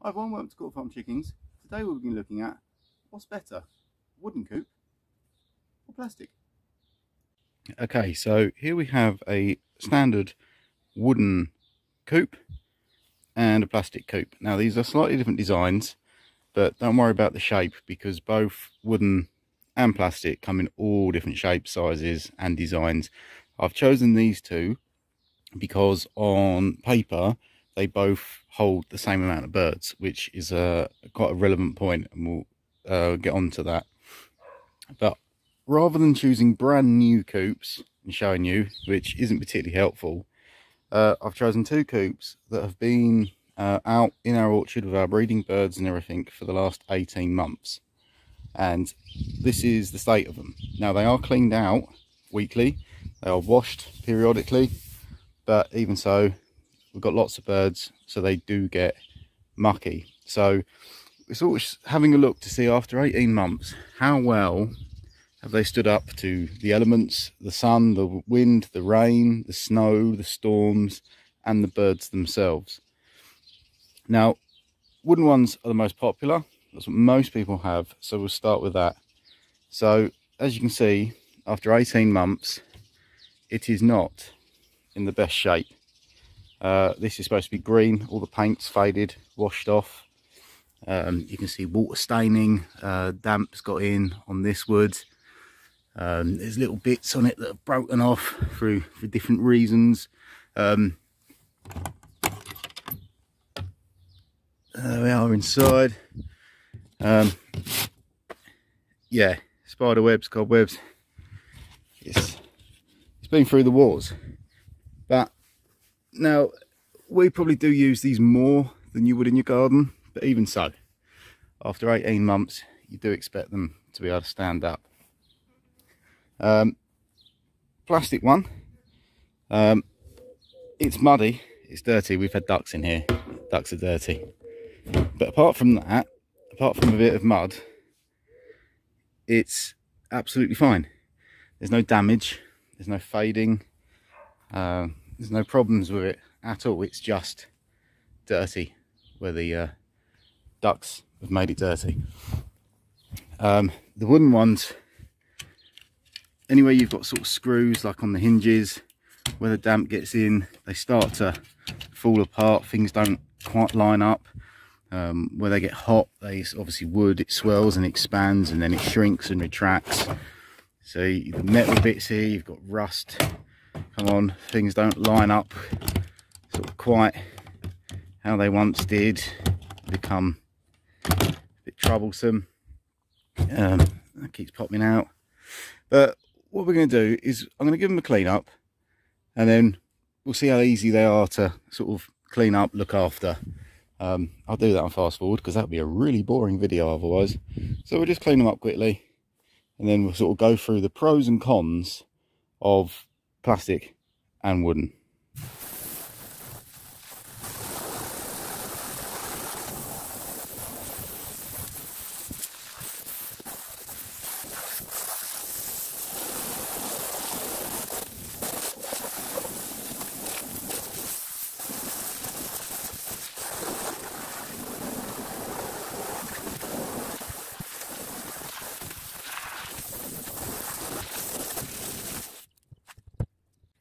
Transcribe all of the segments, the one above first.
Hi everyone, welcome to Coop Farm Chickens. Today we'll be looking at what's better, wooden coop or plastic. Okay, so here we have a standard wooden coop and a plastic coop. Now these are slightly different designs, but don't worry about the shape because both wooden and plastic come in all different shapes, sizes and designs. I've chosen these two because on paper they both hold the same amount of birds, which is quite a relevant point, and we'll get on to that. But rather than choosing brand new coops and showing you, which isn't particularly helpful, I've chosen two coops that have been out in our orchard with our breeding birds and everything for the last 18 months. And this is the state of them. Now they are cleaned out weekly, they are washed periodically, but even so, we've got lots of birds, so they do get mucky. So we're sort of having a look to see after 18 months, how well have they stood up to the elements, the sun, the wind, the rain, the snow, the storms, and the birds themselves. Now, wooden ones are the most popular. That's what most people have, so we'll start with that. So as you can see, after 18 months, it is not in the best shape. This is supposed to be green, all the paint's faded, washed off. You can see water staining, damp's got in on this wood. There's little bits on it that have broken off for different reasons. There we are inside. Yeah, spider webs, cobwebs. It's been through the wars. But now, we probably do use these more than you would in your garden, but even so, after 18 months, you do expect them to be able to stand up. Plastic one, it's muddy, it's dirty. We've had ducks in here, ducks are dirty. But apart from that, apart from a bit of mud, it's absolutely fine. There's no damage, there's no fading, there's no problems with it at all. It's just dirty where the ducks have made it dirty. The wooden ones, anywhere you've got sort of screws like on the hinges, where the damp gets in, they start to fall apart. Things don't quite line up. Where they get hot, obviously wood, it swells and expands and then it shrinks and retracts. So the metal bits here, you've got rust. Come on, things don't line up sort of quite how they once did. Become a bit troublesome. That keeps popping out. But what we're going to do is I'm going to give them a clean up, and then we'll see how easy they are to sort of clean up, look after. I'll do that on fast forward because that would be a really boring video otherwise. So we'll just clean them up quickly, and then we'll sort of go through the pros and cons of plastic and wooden.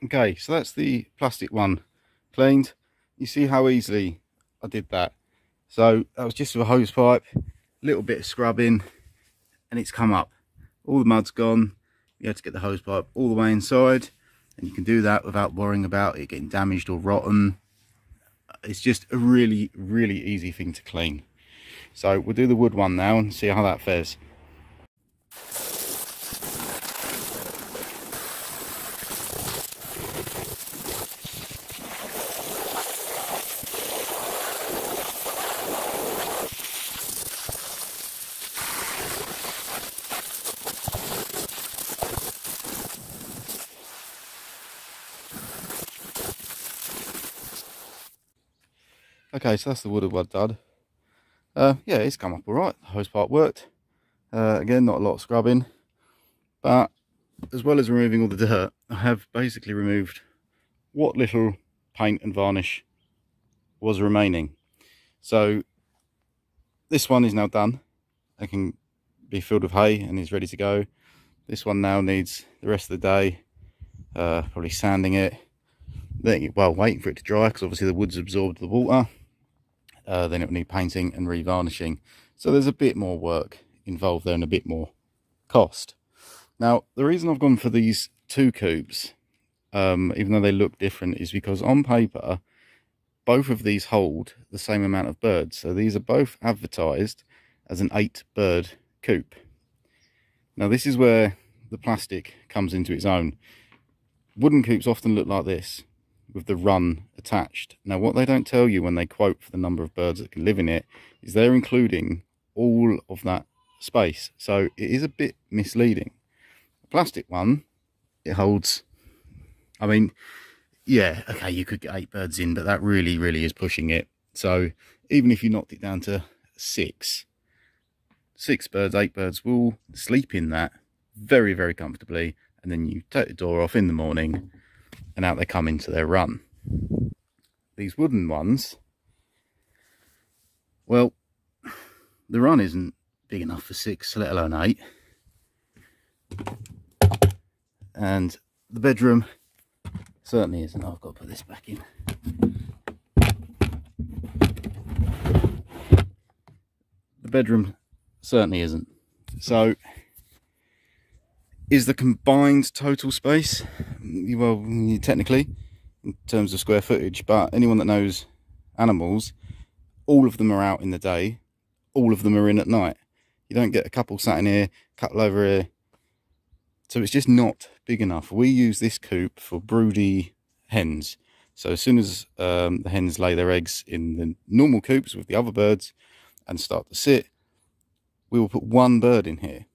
Okay, so that's the plastic one cleaned. You see how easily I did that. So that was just with a hose pipe, a little bit of scrubbing, and it's come up. All the mud's gone. You have to get the hose pipe all the way inside, and you can do that without worrying about it getting damaged or rotten. It's just a really, really easy thing to clean. So we'll do the wood one now and see how that fares. Okay, so that's the wooded one done. Yeah, it's come up all right. The hose pipe worked. Again, not a lot of scrubbing, but as well as removing all the dirt, I have basically removed what little paint and varnish was remaining. So this one is now done. It can be filled with hay and is ready to go. This one now needs the rest of the day, probably sanding it, waiting for it to dry, because obviously the wood's absorbed the water. Then it will need painting and revarnishing. So there's a bit more work involved there and a bit more cost. Now, the reason I've gone for these two coops, even though they look different, is because on paper, both of these hold the same amount of birds. So these are both advertised as an 8-bird coop. Now this is where the plastic comes into its own. Wooden coops often look like this, with the run attached. Now what they don't tell you when they quote for the number of birds that can live in it, is they're including all of that space. So it is a bit misleading. The plastic one, it holds, I mean, yeah, okay, you could get 8 birds in, but that really is pushing it. So even if you knocked it down to 6 birds, 8 birds will sleep in that very comfortably, and then you take the door off in the morning and out they come into their run. These wooden ones, well, the run isn't big enough for 6, let alone 8. And the bedroom certainly isn't. I've got to put this back in. The bedroom certainly isn't. So is the combined total space, well, technically in terms of square footage, but anyone that knows animals, all of them are out in the day, all of them are in at night. You don't get a couple sat in here, a couple over here. So it's just not big enough. We use this coop for broody hens. So as soon as the hens lay their eggs in the normal coops with the other birds and start to sit, we will put one bird in here.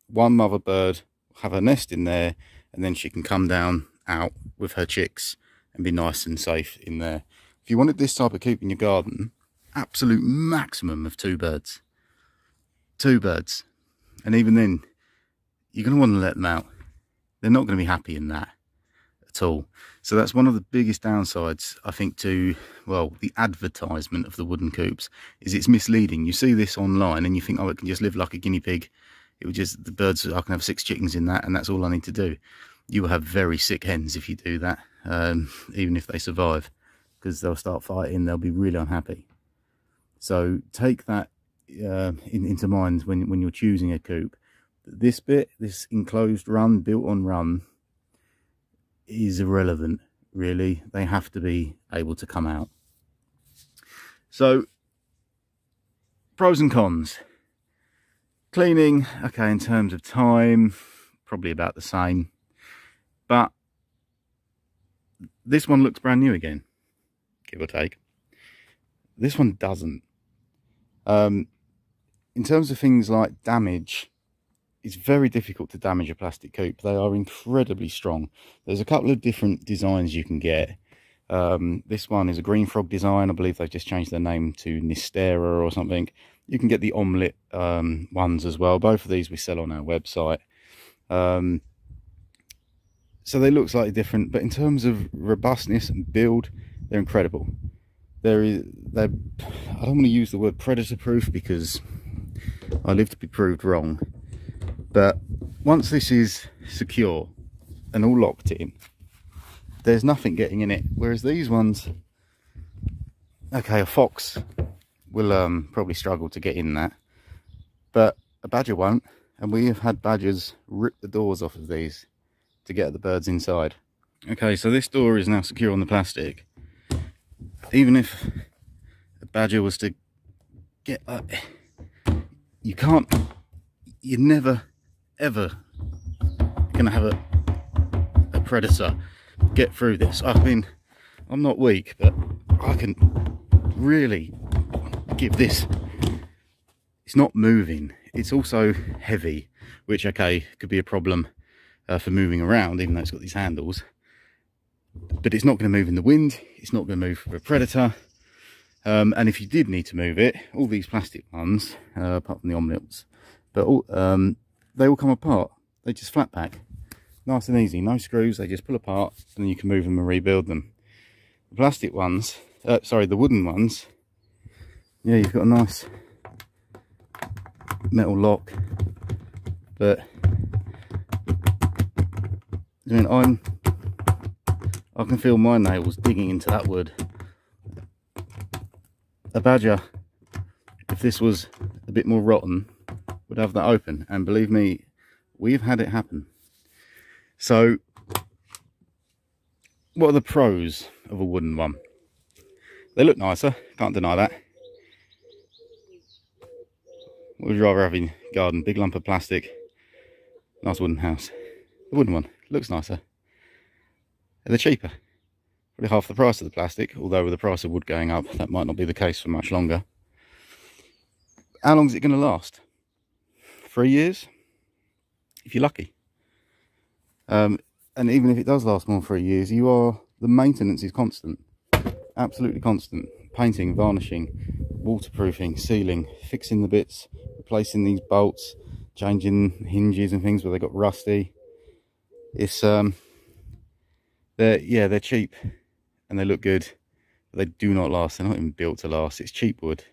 One mother bird will have her nest in there, and then she can come down out with her chicks and be nice and safe in there. If you wanted this type of coop in your garden, absolute maximum of 2 birds. 2 birds. And even then, you're going to want to let them out. They're not going to be happy in that at all. So that's one of the biggest downsides, I think, to, well, the advertisement of the wooden coops, is it's misleading. You see this online and you think, oh, it can just live like a guinea pig. It would just, the birds, I can have 6 chickens in that and that's all I need to do. You will have very sick hens if you do that, even if they survive, because they'll start fighting, they'll be really unhappy. So take that into mind when you're choosing a coop. This bit, this enclosed run, built on run, is irrelevant, really. They have to be able to come out. So, pros and cons. Cleaning, okay, in terms of time, probably about the same. But this one looks brand new again, give or take. This one doesn't. In terms of things like damage, it's very difficult to damage a plastic coop. They are incredibly strong. There's a couple of different designs you can get. This one is a green frog design. I believe they've just changed their name to Nistera or something. You can get the omelette ones as well. Both of these we sell on our website. So they look slightly different, but in terms of robustness and build, they're incredible. I don't want to use the word predator proof because I live to be proved wrong. But once this is secure and all locked in, there's nothing getting in it. Whereas these ones, okay, a fox will probably struggle to get in that, but a badger won't. And we have had badgers rip the doors off of these to get the birds inside. Okay, so this door is now secure on the plastic. Even if a badger was to get up, you're never ever gonna have a predator get through this. I'm not weak, but I can really give this. It's not moving. It's also heavy, which, okay, could be a problem for moving around, even though it's got these handles. But it's not going to move in the wind. It's not going to move for a predator. And if you did need to move it, all these plastic ones, apart from the omelettes, but all, they all come apart. They just flat pack, nice and easy, no screws. They just pull apart, and then you can move them and rebuild them. The plastic ones, sorry, the wooden ones, yeah, you've got a nice metal lock, but I mean, I can feel my nails digging into that wood. A badger, if this was a bit more rotten, would have that open, and believe me, we've had it happen. So what are the pros of a wooden one? They look nicer, can't deny that. What would you rather have in your garden? Big lump of plastic, nice wooden house. The wooden one looks nicer. They're cheaper, probably half the price of the plastic, although with the price of wood going up, that might not be the case for much longer. How long is it going to last? 3 years, if you're lucky. And even if it does last more than 3 years, the maintenance is constant, absolutely constant. Painting, varnishing, waterproofing, sealing, fixing the bits, replacing these bolts, changing hinges and things where they got rusty. It's they're cheap and they look good, but they do not last. They're not even built to last. It's cheap wood.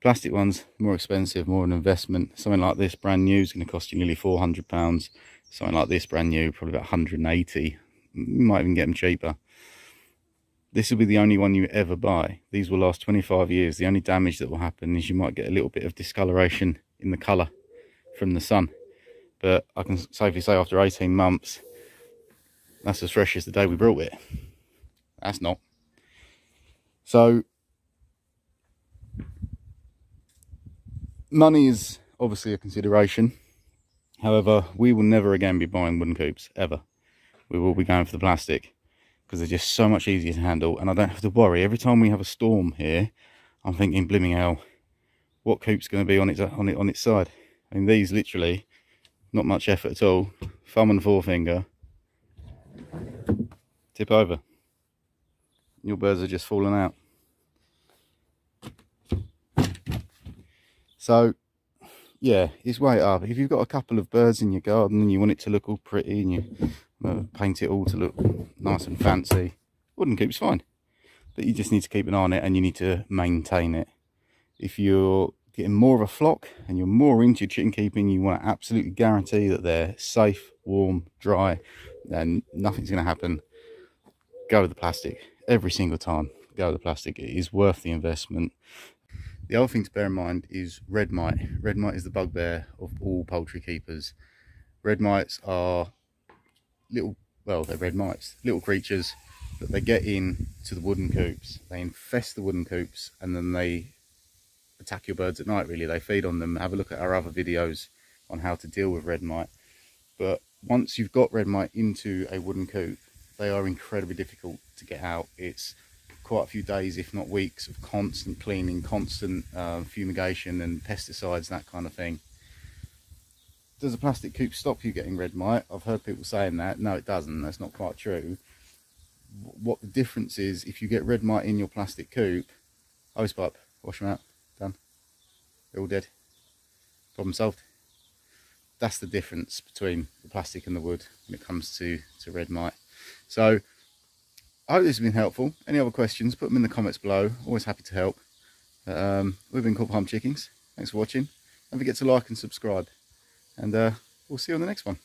Plastic ones, more expensive, more an investment. Something like this brand new is going to cost you nearly £400. Something like this brand new, probably about 180. You might even get them cheaper. This will be the only one you ever buy. These will last 25 years. The only damage that will happen is you might get a little bit of discoloration in the colour from the sun. But I can safely say after 18 months, that's as fresh as the day we brought it. That's not. So, money is obviously a consideration. However, we will never again be buying wooden coops, ever. We will be going for the plastic, because they're just so much easier to handle, and I don't have to worry. Every time we have a storm here, I'm thinking, blimey hell, what coop's going to be on its side? I mean, these literally, not much effort at all. Thumb and forefinger, tip over. Your birds are just falling out. So, yeah, it's way up. If you've got a couple of birds in your garden and you want it to look all pretty and you paint it all to look nice and fancy, wooden coop's fine, but you just need to keep an eye on it and you need to maintain it. If you're getting more of a flock and you're more into your chicken keeping, you want to absolutely guarantee that they're safe, warm, dry, and nothing's going to happen. Go with the plastic every single time. Go with the plastic. It is worth the investment. The other thing to bear in mind is red mite. Red mite is the bugbear of all poultry keepers. Red mites are they're red mites, little creatures that they get in to the wooden coops. They infest the wooden coops and then they attack your birds at night, really. They feed on them. Have a look at our other videos on how to deal with red mite. But once you've got red mite into a wooden coop, they are incredibly difficult to get out. It's quite a few days, if not weeks, of constant cleaning, constant fumigation and pesticides, that kind of thing. Does a plastic coop stop you getting red mite? I've heard people saying that. No, it doesn't. That's not quite true. What the difference is, if you get red mite in your plastic coop, hose pipe, wash them out, done. They're all dead. Problem solved. That's the difference between the plastic and the wood when it comes to red mite. So, I hope this has been helpful. Any other questions, put them in the comments below. Always happy to help. We've been Coop Chickens. Thanks for watching. Don't forget to like and subscribe. And we'll see you on the next one.